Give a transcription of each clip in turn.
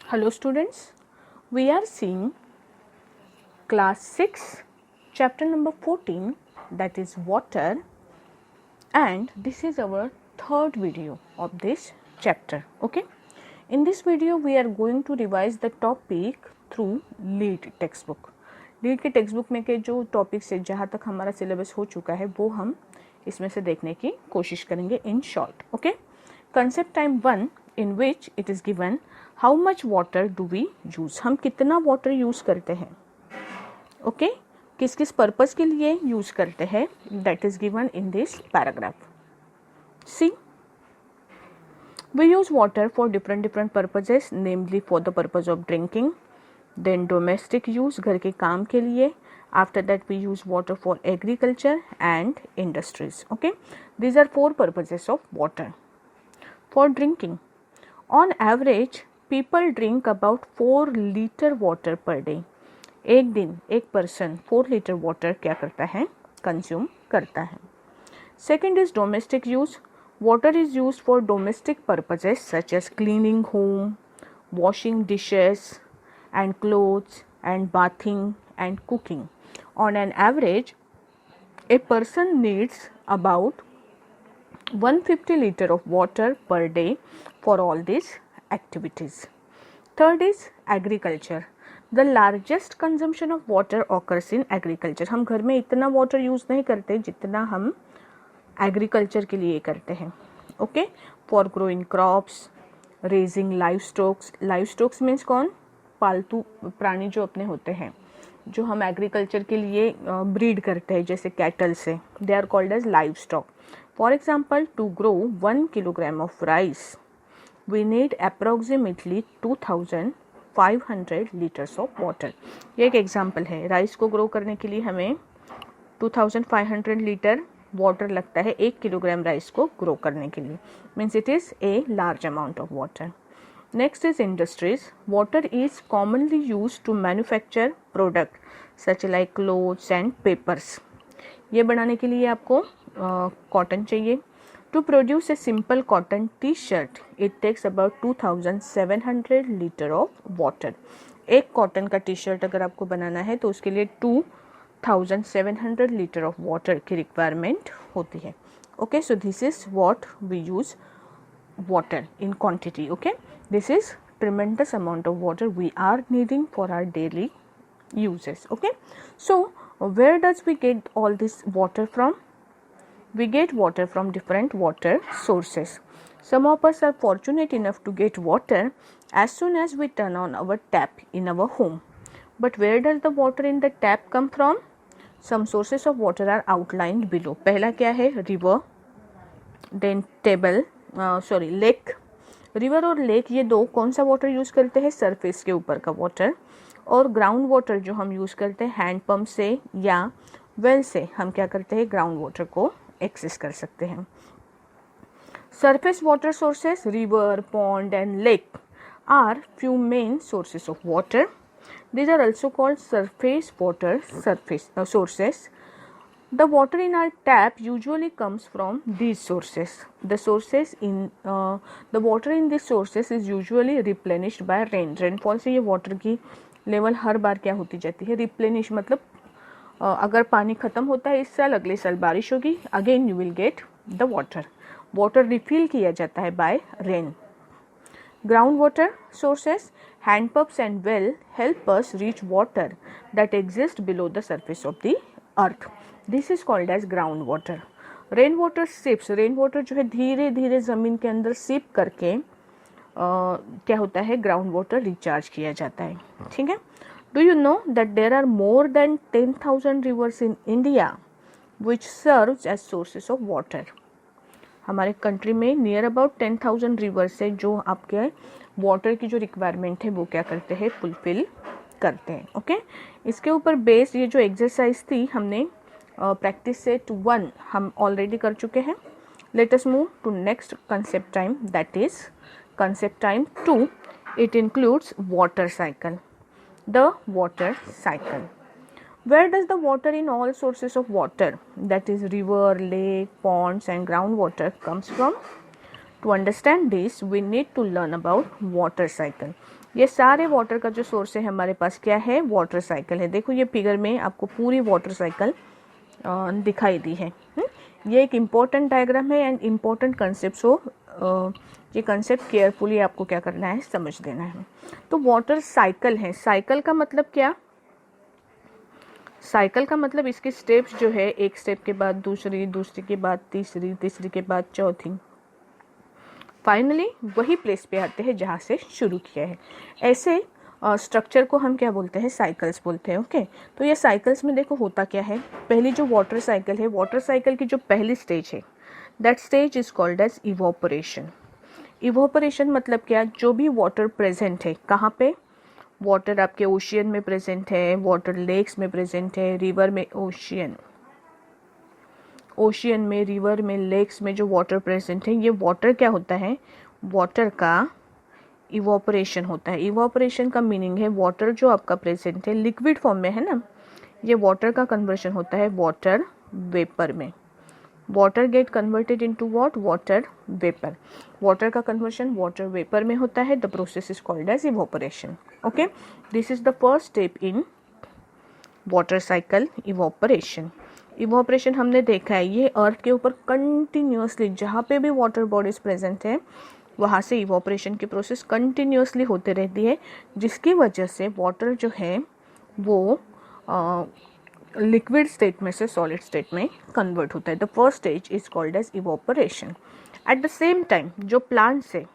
Hello students, we are seeing class 6 chapter number 14, that is water, and this is our third video of this chapter. Okay, in this video we are going to revise the topic through lead text book. Lead के text book में के जो topics है जहाँ तक हमारा syllabus हो चुका है वो हम इसमें से देखने की कोशिश करेंगे in short. Okay, concept time 1 in which it is given how much water do we use, हम कितना वाटर यूज़ करते हैं. ओके, किस किस पर्पज़ के लिए यूज़ करते हैं, that is given in this paragraph. See, we use water for different purposes, namely for the purpose of drinking, then domestic use घर के काम के लिए, after that we use water for agriculture and industries. Okay, these are 4 purposes of water. For drinking, on average people drink about 4 liter water per day. एक दिन एक person 4 litre water क्या करता है, कंज्यूम करता है. Second is domestic use. Water is used for domestic purposes such as cleaning home, washing dishes and clothes, and bathing and cooking. On an average, a person needs about 150 liter of water per day for all these activities. Third is agriculture. The largest consumption of water occurs in agriculture. हम घर में इतना water use नहीं करते जितना हम agriculture के लिए करते हैं. Okay, for growing crops, raising live stocks. Live stocks means कौन, पालतू प्राणी जो अपने होते हैं, जो हम एग्रीकल्चर के लिए ब्रीड करते हैं जैसे कैटल से, they are called as livestock. For example, to grow 1 kilogram of rice we need approximately 2500 litres of water. ये एक एग्जाम्पल है. राइस को ग्रो करने के लिए हमें 2500 लीटर वाटर लगता है 1 किलोग्राम राइस को ग्रो करने के लिए. Means it is a large amount of water. Next is industries. Water is commonly use to manufacture product such like clothes and papers. ये बनाने के लिए आपको कॉटन चाहिए. To produce a simple cotton T-shirt it takes about 2700 litre of water. एक cotton का T-shirt अगर आपको बनाना है तो उसके लिए 2700 लीटर ऑफ वाटर की रिक्वायरमेंट होती है. Okay, so this is what we use water in quantity. Okay, this is tremendous amount of water we are needing for our daily uses. Okay, so where does we get all this water from? We get water from different water sources. Some of us are fortunate enough to get water as soon as we turn on our tap in our home. But where does the water in the tap come from? Some sources of water are outlined below. पहला क्या है, river, then lake. River और lake ये दो कौन सा water use करते हैं, सरफेस के ऊपर का वाटर. और ग्राउंड वाटर जो हम यूज़ करते हैं हैंड पंप से या वेल से, हम क्या करते हैं, ग्राउंड वाटर को एक्सेस कर सकते हैं. Surface water sources, river, pond and lake are few main sources of water. These are also called surface water sources. The water in our tap usually comes from these sources. The water in these sources is usually replenished by rain. Rainfall से ये water की level हर बार क्या होती जाती है, replenish. मतलब अगर पानी ख़त्म होता है इस साल, अगले साल बारिश होगी, again you will get the water. Water refill किया जाता है by rain. Groundwater sources, hand pumps and well help us reach water that exists below the surface of the earth. This is called as groundwater. Rainwater seeps. Rainwater जो है धीरे धीरे ज़मीन के अंदर सीप करके क्या होता है, ग्राउंड वाटर रिचार्ज किया जाता है. ठीक है. Do you know that there are more than 10,000 rivers in India which serves as sources of water. हमारे कंट्री में नियर अबाउट 10,000 रिवर्स है जो आपके वाटर की जो रिक्वायरमेंट है वो क्या करते हैं, फुलफिल करते हैं. ओके, इसके ऊपर बेस ये जो एक्सरसाइज थी हमने प्रैक्टिस सेट 1 हम ऑलरेडी कर चुके हैं. Let us move to next concept time, that is concept time 2. It includes water cycle. The water cycle. Where does the water in all sources of water, that is river, lake, ponds and groundwater, comes from? To understand this we need to learn about water cycle. ये सारे water का जो source है हमारे पास क्या है, water cycle है। देखो ये फिगर में आपको पूरी वाटर साइकिल दिखाई दी है। ये एक इम्पॉर्टेंट डायग्राम है एंड इम्पॉर्टेंट कंसेप्ट हो, ये कंसेप्ट केयरफुली आपको क्या करना है, समझ लेना है। तो वाटर साइकिल है, साइकिल का मतलब क्या, साइकिल का मतलब इसके स्टेप्स जो है, एक स्टेप के बाद दूसरी, दूसरी के बाद तीसरी, तीसरी के बाद चौथी, फाइनली वही प्लेस पे आते हैं जहाँ से शुरू किया है। ऐसे स्ट्रक्चर को हम क्या बोलते हैं, साइकिल्स बोलते हैं। ओके, तो ये साइकिल्स में देखो होता क्या है, पहली जो वाटर साइकिल है, वाटर साइकिल की जो पहली स्टेज है, that stage is called as evaporation. Evaporation मतलब क्या, जो भी वाटर प्रेजेंट है, कहाँ पे, वाटर आपके ओशियन में प्रेजेंट है, वाटर लेक्स में प्रेजेंट है, रिवर में, ओशियन में, रिवर में, लेक्स में जो वाटर प्रेजेंट है, ये वाटर क्या होता है, वाटर का इवोपरेशन होता है। इवोपरेशन का मीनिंग है वाटर जो आपका प्रेजेंट है लिक्विड फॉर्म में है ना, ये वाटर का कन्वर्शन होता है वाटर वेपर में। Water get converted into what, water vapour. Water का कन्वर्शन वाटर वेपर में होता है। The process is called as evaporation. Okay, this is the first step in water cycle, evaporation. Evaporation हमने देखा है, ये अर्थ के ऊपर कंटिन्यूसली जहाँ पे भी वाटर बॉडीज प्रेजेंट है वहाँ से इवोपरेशन की प्रोसेस कंटिन्यूसली होते रहती है, जिसकी वजह से वाटर जो है वो लिक्विड स्टेट में से सॉलिड स्टेट में कन्वर्ट होता है। The first stage is called as evaporation. At the same time जो प्लांट्स है,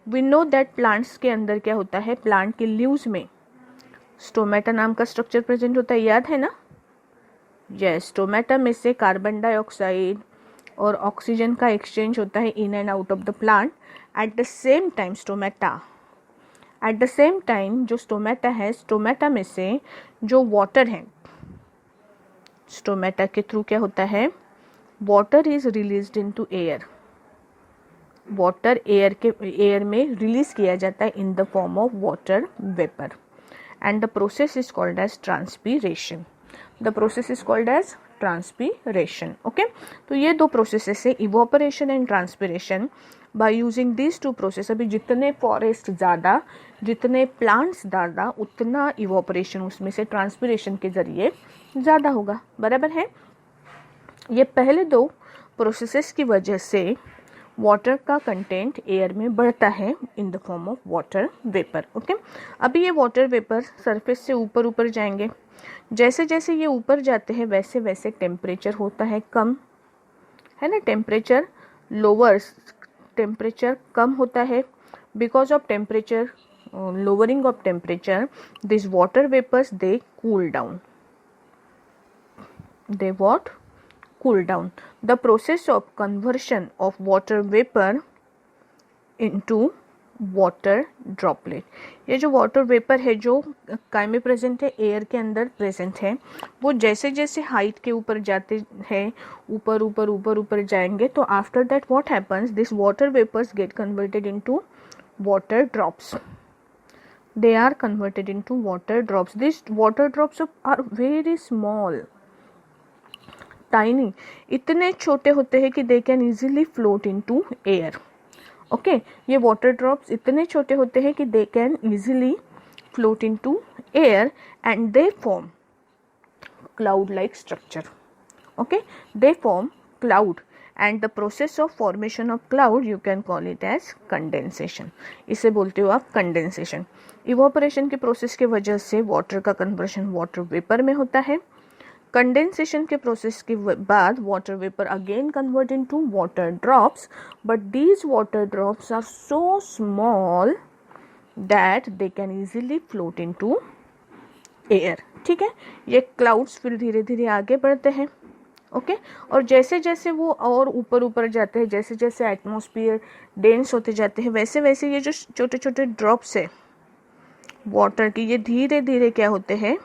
वी नो दैट प्लांट्स के अंदर क्या होता है, प्लांट के लीव्स में स्टोमेटा नाम का स्ट्रक्चर प्रेजेंट होता है, याद है ना। यस, स्टोमेटा में से कार्बन डाइऑक्साइड और ऑक्सीजन का एक्सचेंज होता है in and out of the plant. Eight the same time जो स्टोमेटा है, स्टोमेटा में से जो वाटर है, स्टोमेटा के थ्रू क्या होता है, water is released into air. Water air में रिलीज किया जाता है in the form of water vapour and the process is called as transpiration. The process is called as transpiration. Okay, तो ये दो प्रोसेसेस है, evaporation and transpiration. By using this two process, अभी जितने फॉरेस्ट ज़्यादा, जितने प्लांट्स ज़्यादा, उतना इवोपरेशन उसमें से ट्रांसपीरेशन के जरिए ज़्यादा होगा, बराबर है। ये पहले दो प्रोसेसेस की वजह से वाटर का कंटेंट एयर में बढ़ता है in the form of water vapour. Okay, अभी ये वाटर वेपर सरफेस से ऊपर ऊपर जाएंगे, जैसे जैसे ये ऊपर जाते हैं वैसे वैसे टेम्परेचर होता है कम, है ना, टेम्परेचर लोअर्स, टेम्परेचर कम होता है। Because of temperature lowering of temperature, these water vapors they cool down. They what? Cool down. The process of conversion of water vapor into water droplet. ये जो वाटर वेपर है जो काय में present है, air के अंदर प्रेजेंट है, वो जैसे जैसे हाइट के ऊपर जाते हैं, ऊपर ऊपर ऊपर ऊपर जाएंगे, तो after that what happens, this water vapours get converted into water drops. They are converted into water drops. These water drops are very small, tiny. इतने छोटे होते हैं कि they can easily float into air. Okay, ये water drops इतने छोटे होते हैं कि they can easily float into air and they form cloud-like structure. Okay, they form cloud. And the process of formation of cloud you can call it as condensation. इसे बोलते हो आप condensation. इवोपरेशन के प्रोसेस के वजह से water का conversion water vapour में होता है। कंडेंसेशन के प्रोसेस के बाद water vapour again convert into water drops, but these water drops are so small that they can easily float into air. ठीक है, ये क्लाउड्स फिर धीरे धीरे आगे बढ़ते हैं। ओके, और जैसे जैसे वो और ऊपर ऊपर जाते हैं, जैसे जैसे एटमॉस्फेयर डेंस होते जाते हैं, वैसे वैसे ये जो छोटे छोटे ड्रॉप्स है वाटर की, ये धीरे धीरे क्या होते हैं,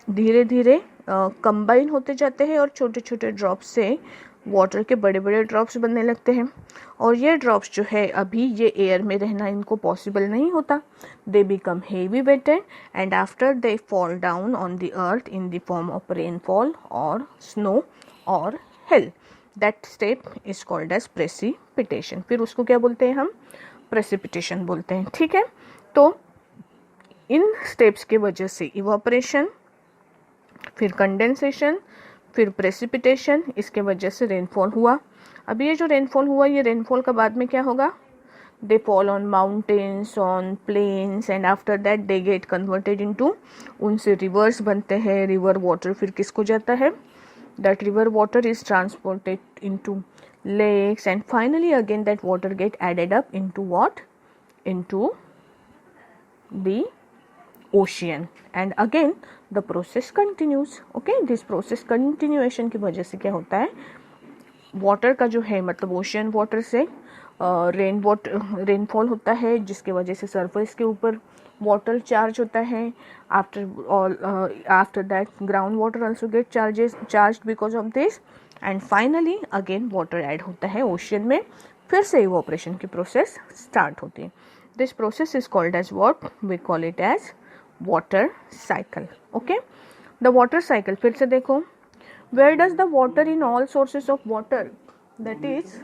धीरे धीरे कंबाइन होते जाते हैं और छोटे छोटे ड्रॉप्स से वाटर के बड़े बड़े ड्रॉप्स बनने लगते हैं। और ये ड्रॉप्स जो है अभी ये एयर में रहना इनको पॉसिबल नहीं होता, they become heavy weighted and after they fall down on the earth in the form of rainfall और स्नो और hill. That step is called as precipitation. फिर उसको क्या बोलते हैं हम? प्रेसिपिटेशन बोलते हैं। ठीक है, तो इन स्टेप्स के वजह से इवापोरेशन, फिर कंडेंसेशन, फिर प्रेसिपिटेशन, इसके वजह से रेनफॉल हुआ। अभी ये जो रेनफॉल हुआ, ये रेनफॉल का बाद में क्या होगा? They fall on mountains, on plains, and after that they get converted into, उनसे रिवर्स बनते हैं। रिवर वाटर फिर किसको जाता है? That river water is transported into lakes, and finally again that water get added up into what? Into the ocean, and again the process continues. Okay, this process continuation की वजह से क्या होता है? वाटर का जो है मतलब ओशियन वाटर से रेनफॉल होता है, जिसके वजह से सरफेस के ऊपर वाटर चार्ज होता है. After that ground water also get charge because of this, and finally again water add होता है ओशियन में. फिर से इवोपरेशन की प्रोसेस स्टार्ट होती है. This process is called as what? We call it as water cycle. Okay, the water cycle फिर से देखो. Where does the water in all sources of water, that is,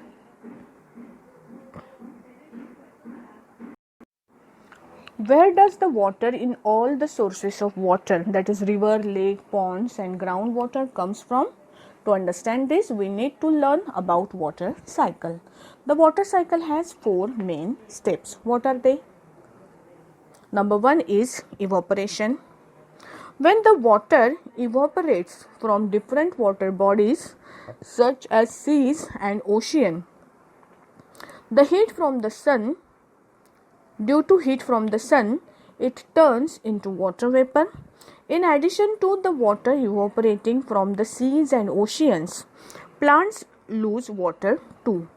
where does the water in all the sources of water, that is river, lake, ponds and groundwater comes from? To understand this, we need to learn about water cycle. The water cycle has 4 main steps. What are they? Number 1 is evaporation. When the water evaporates from different water bodies such as seas and ocean, the heat from the sun, due to heat from the sun, it turns into water vapor. In addition to the water evaporating from the seas and oceans, plants lose water too.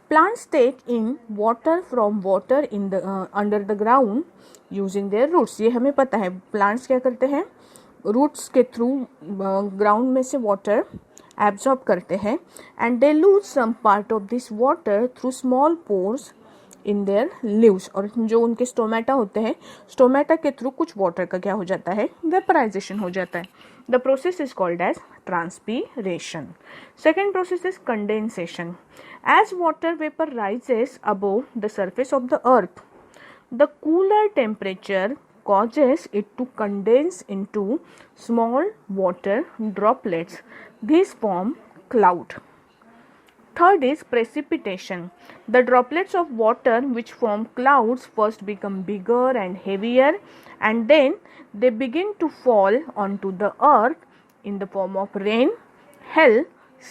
Plants take in water from water in the under the ground using their roots. ये हमें पता है. Plants क्या करते हैं? Roots के through ground में से वाटर एब्जॉर्ब करते हैं, and they lose some part of this water through small pores in their leaves. और जो उनके स्टोमेटा होते हैं, स्टोमेटा के थ्रू कुछ वाटर का क्या हो जाता है? वेपराइजेशन हो जाता है. The process is called as transpiration. Second process is condensation. As water vapour rises above the surface of the earth, the cooler temperature causes it to condense into small water droplets. These form cloud. Third is precipitation. The droplets of water which form clouds first become bigger and heavier, and then they begin to fall onto the earth in the form of rain, hail,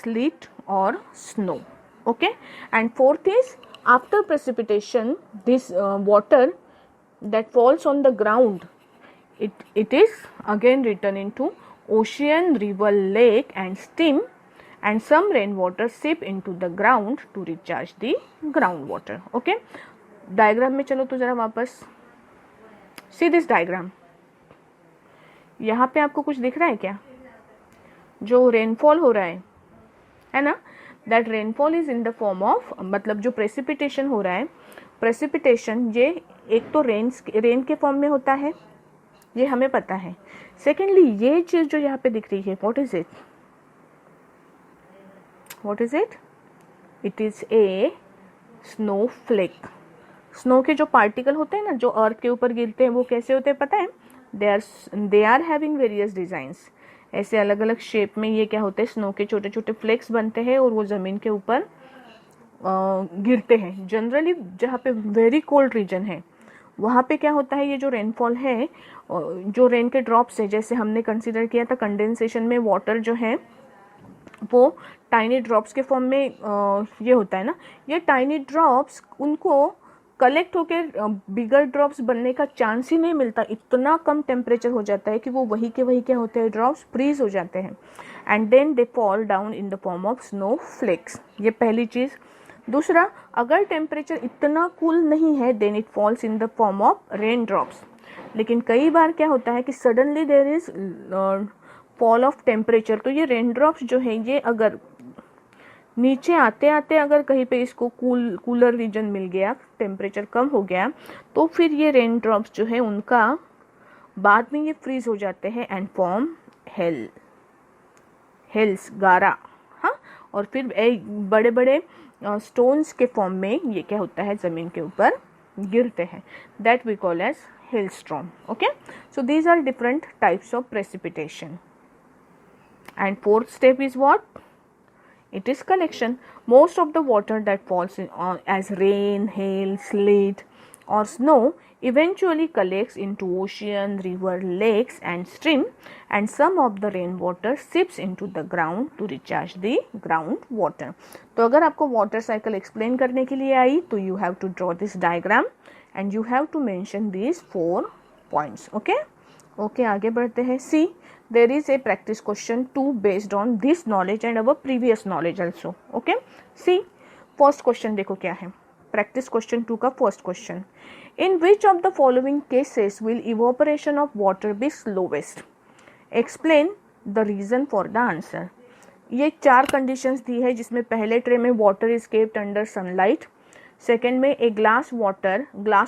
sleet or snow. Okay, and fourth is after precipitation, this water that falls on the ground, it is again returned into ocean, river, lake and stream, and some rainwater seep into the ground to recharge the groundwater. Okay, diagram में चलो तो जरा वापस. See this diagram. यहाँ पे आपको कुछ दिख रहा है क्या? जो रेनफॉल हो रहा है ना, that rainfall is in the form of, मतलब जो प्रेसिपिटेशन हो रहा है, प्रेसिपिटेशन ये एक तो रेन के फॉर्म में होता है, ये हमें पता है. सेकेंडली ये चीज जो यहाँ पे दिख रही है, what is it? What is it? It is a snowflake. Snow के जो पार्टिकल होते हैं ना, जो अर्थ के ऊपर गिरते हैं, वो कैसे होते हैं पता है? They are having various designs. ऐसे अलग अलग शेप में ये क्या होते हैं? स्नो के छोटे छोटे फ्लेक्स बनते हैं और वो जमीन के ऊपर गिरते हैं. जनरली जहाँ पे वेरी कोल्ड रीजन है, वहाँ पे क्या होता है? ये जो रेनफॉल है, जो रेन के ड्रॉप्स है, जैसे हमने कंसीडर किया था कंडेंसेशन में, वाटर जो है वो टाइनी ड्रॉप्स के फॉर्म में ये होता है ना. ये टाइनी ड्रॉप्स उनको कलेक्ट होकर बिगर ड्रॉप्स बनने का चांस ही नहीं मिलता. इतना कम टेम्परेचर हो जाता है कि वो वही के वही क्या होते हैं? ड्रॉप्स फ्रीज हो जाते हैं, and then they fall down in the form of snowflakes. ये पहली चीज़. दूसरा, अगर टेम्परेचर इतना कूल नहीं है, then it falls in the form of raindrops. लेकिन कई बार क्या होता है कि suddenly there is fall of temperature, तो ये रेन ड्रॉप्स जो है, ये अगर नीचे आते आते अगर कहीं पे इसको कूलर रीजन मिल गया, टेम्परेचर कम हो गया, तो फिर ये रेन ड्रॉप्स जो है उनका बाद में ये फ्रीज हो जाते हैं एंड फॉर्म हेल्स, गारा. हाँ, और फिर बड़े बड़े स्टोन्स के फॉर्म में ये क्या होता है, ज़मीन के ऊपर गिरते हैं. That we call as hailstorm. Okay, so these are different types of precipitation. And fourth step is what? It is collection. Most of the water that falls as rain, hail, sleet or snow eventually collects into ocean, river, lakes and stream, and some of the rainwater seeps into the ground to recharge the ground water. तो अगर आपको water cycle explain करने के लिए आई तो you have to draw this diagram and you have to mention these 4 points. Okay, आगे बढ़ते हैं. See, there is a practice question 2 based on this knowledge and our previous knowledge also. Okay, see, first question देखो क्या है. Practice question 2 का first question. In which of the following cases will evaporation of water be slowest? Explain the reason for the answer. ये 4 conditions दी है जिसमें पहले tray में water is kept under sunlight, second में a glass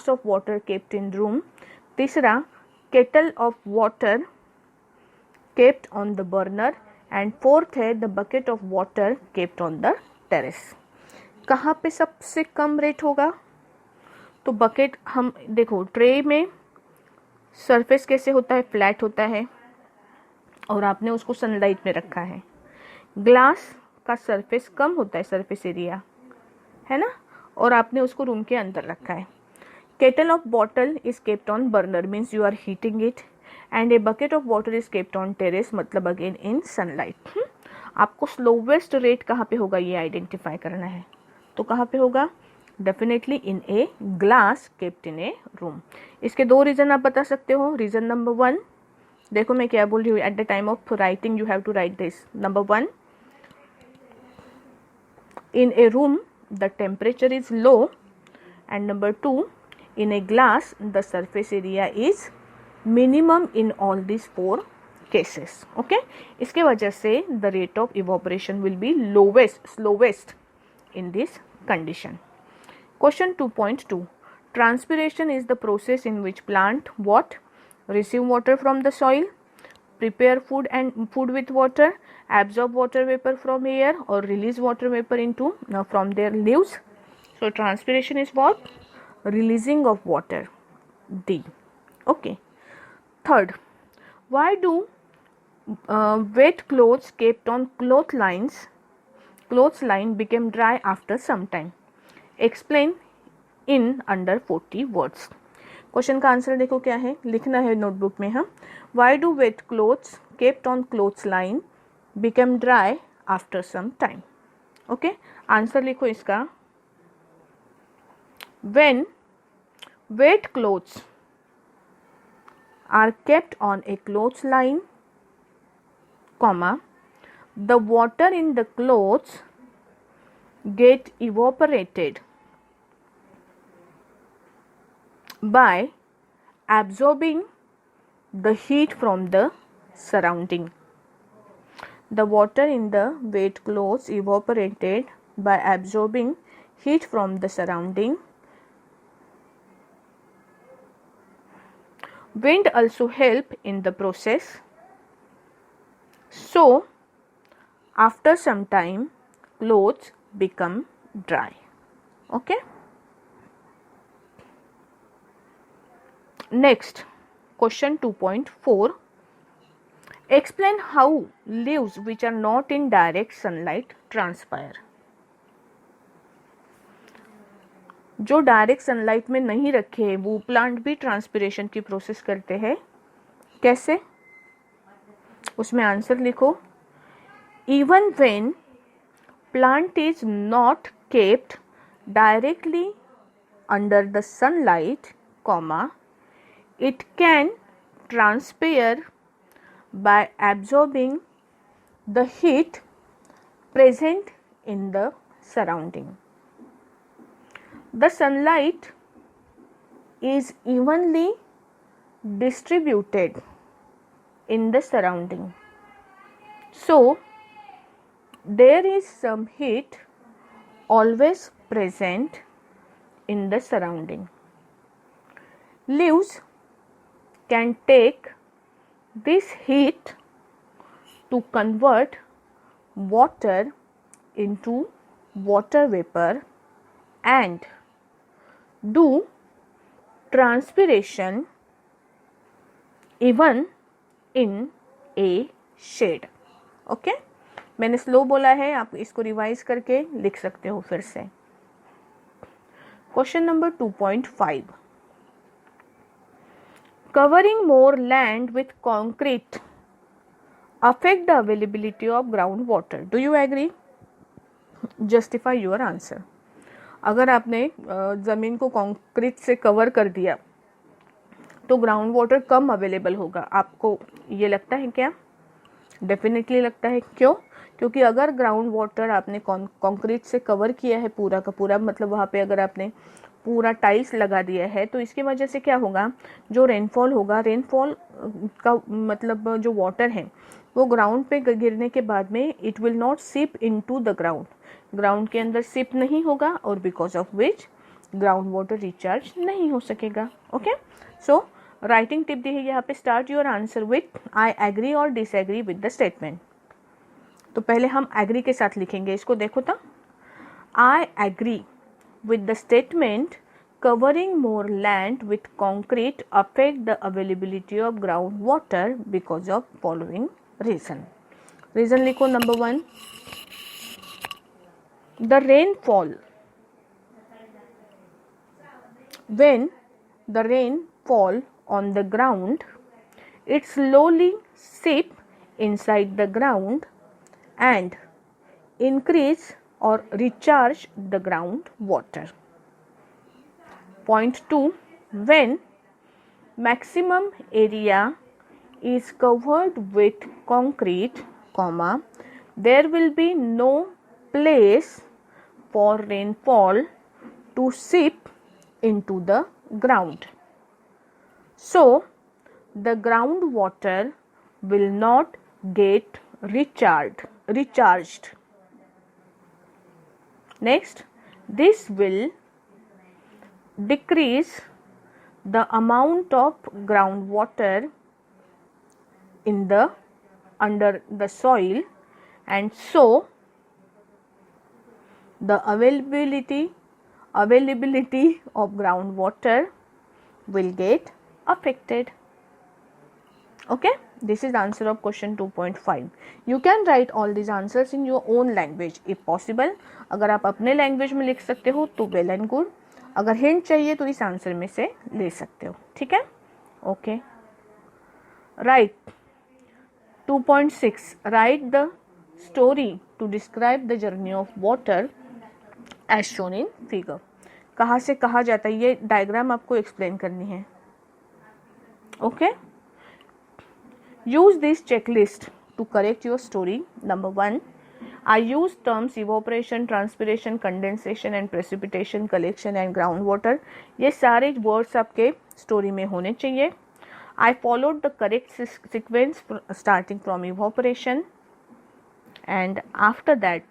of water kept in room, तीसरा kettle of water kept on the burner and fourth है the bucket of water kept on the terrace. कहाँ पे सबसे कम rate होगा? तो bucket, हम देखो ट्रे में सरफेस कैसे होता है, फ्लैट होता है और आपने उसको सनलाइट में रखा है. ग्लास का सरफेस कम होता है, सरफेस एरिया है ना, और आपने उसको रूम के अंदर रखा है. Kettle of bottle is kept on burner means you are heating it, and a bucket of water is kept on terrace मतलब अगेन इन सनलाइट. आपको स्लोवेस्ट रेट कहाँ पे होगा ये आइडेंटिफाई करना है. तो कहाँ पे होगा? Definitely in a glass kept in A room. इसके 2 रीज़न आप बता सकते हो. रीज़न नंबर 1, देखो मैं क्या बोल रही हूँ, at the time of writing you have to write this. Number 1, in a room the temperature is low, and number 2, in a glass the surface area is minimum in all these 4 cases. Okay, इसके वजह से the rate of evaporation will be slowest in this condition. Question 2.2, transpiration is the process in which plant what? Receive water from the soil, prepare food with water, absorb water vapor from air or release water vapor into from their leaves. So transpiration is what? Releasing of water. D. Okay. Third, why do wet clothes kept on clothesline become dry after some time? Explain in under 40 words. Question का answer देखो क्या है, लिखना है notebook में. Hmm why do wet clothes kept on clothes line become dry after some time. Okay, answer लिखो इसका. When wet clothes are kept on a clothes line, comma, the water in the clothes get evaporated by absorbing the heat from the surrounding. The water in the wet clothes evaporated by absorbing heat from the surrounding. Wind also help in the process. So after some time clothes become dry. Okay. Next, question 2.4, explain how leaves which are not in direct sunlight transpire. जो direct sunlight में नहीं रखे हैं वो plant भी transpiration की process करते हैं. कैसे? उसमें आंसर लिखो. Even when plant is not kept directly under the sunlight, comma, it can transpire by absorbing the heat present in the surrounding. The sunlight is evenly distributed in the surrounding. So there is some heat always present in the surrounding. Leaves can take this heat to convert water into water vapor and do transpiration even in a shade. Okay, मैंने slow बोला है, आप इसको revise करके लिख सकते हो फिर से. Question number 2.5. Covering more land with concrete affect the availability of groundwater. Do you agree? Justify your answer. अगर आपने ज़मीन को कंक्रीट से कवर कर दिया तो ग्राउंड वाटर कम अवेलेबल होगा. आपको ये लगता है क्या? डेफिनेटली लगता है. क्यों? क्योंकि अगर ग्राउंड वाटर आपने कंक्रीट से कवर किया है पूरा का पूरा, मतलब वहाँ पे अगर आपने पूरा टाइल्स लगा दिया है, तो इसकी वजह से क्या होगा, जो रेनफॉल होगा, रेनफॉल का मतलब जो वाटर है वो ग्राउंड पे गिरने के बाद में it will not seep into the ground, ground के अंदर सिप नहीं होगा और because of which ground water recharge नहीं हो सकेगा. ओके, सो राइटिंग टिप दी है यहाँ पे. Start your answer with I agree और डिसएग्री विद द स्टेटमेंट. तो पहले हम एग्री के साथ लिखेंगे इसको. देखो तो, I agree with the statement covering more land with concrete affect the availability of groundwater because of following reason. Reason लिखो. Number 1, the rainfall, when the rain fall on the ground, it slowly seep inside the ground and increase or recharge the ground water. Point 2, when maximum area is covered with concrete, comma, there will be no place for rainfall to seep into the ground. So the groundwater will not get recharged. Next, this will decrease the amount of groundwater in the under the soil, and so the availability of groundwater will get affected. Okay, this is the answer of question 2.5. You can write all these answers in your own language if possible. अगर आप अपने language में लिख सकते हो तो well and good. अगर hint चाहिए तो इस आंसर में से ले सकते हो. ठीक है, okay. Right 2.6. Right the story to describe the journey of water as shown in figure. कहाँ से कहा जाता है, ये डायग्राम आपको एक्सप्लेन करनी है. Okay, use this checklist to correct your story. Number 1, I use terms evaporation, transpiration, condensation and precipitation, collection and groundwater. ये सारे words आपके story में होने चाहिए. I followed the correct sequence starting from evaporation, and after that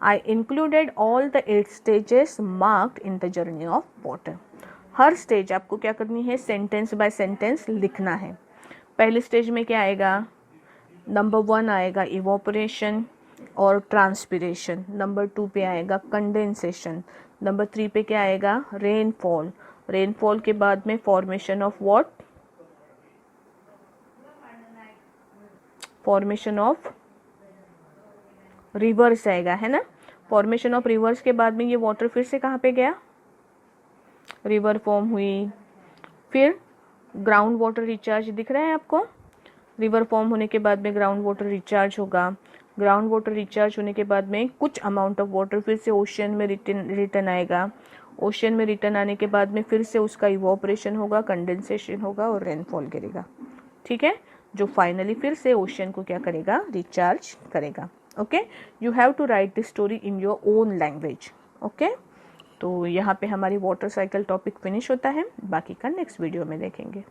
I included all the 8 stages marked in the journey of water. Her stage आपको क्या करनी है, सेंटेंस बाय सेंटेंस लिखना है. पहले स्टेज में क्या आएगा, नंबर 1 आएगा इवोपरेशन और ट्रांसपिरेशन. नंबर 2 पे आएगा कंडेंसेशन. नंबर 3 पे क्या आएगा, रेनफॉल. रेनफॉल के बाद में formation of what, formation of reverse आएगा, है ना. फॉर्मेशन ऑफ रिवर्स के बाद में ये वाटर फिर से कहाँ पे गया, रिवर फॉर्म हुई. फिर ग्राउंड वाटर रिचार्ज दिख रहा है आपको. रिवर फॉर्म होने के बाद में ग्राउंड वाटर रिचार्ज होगा. ग्राउंड वाटर रिचार्ज होने के बाद में कुछ अमाउंट ऑफ वाटर फिर से ओशियन में रिटर्न आएगा. ओशियन में रिटर्न आने के बाद में फिर से उसका इवोपरेशन होगा, कंडेंसेशन होगा और रेनफॉल गिरेगा. ठीक है, जो फाइनली फिर से ओशियन को क्या करेगा, रिचार्ज करेगा. Okay, you have to write this story in your own language. Okay, तो यहाँ पे हमारी वाटर साइकिल टॉपिक फिनिश होता है. बाकी का नेक्स्ट वीडियो में देखेंगे.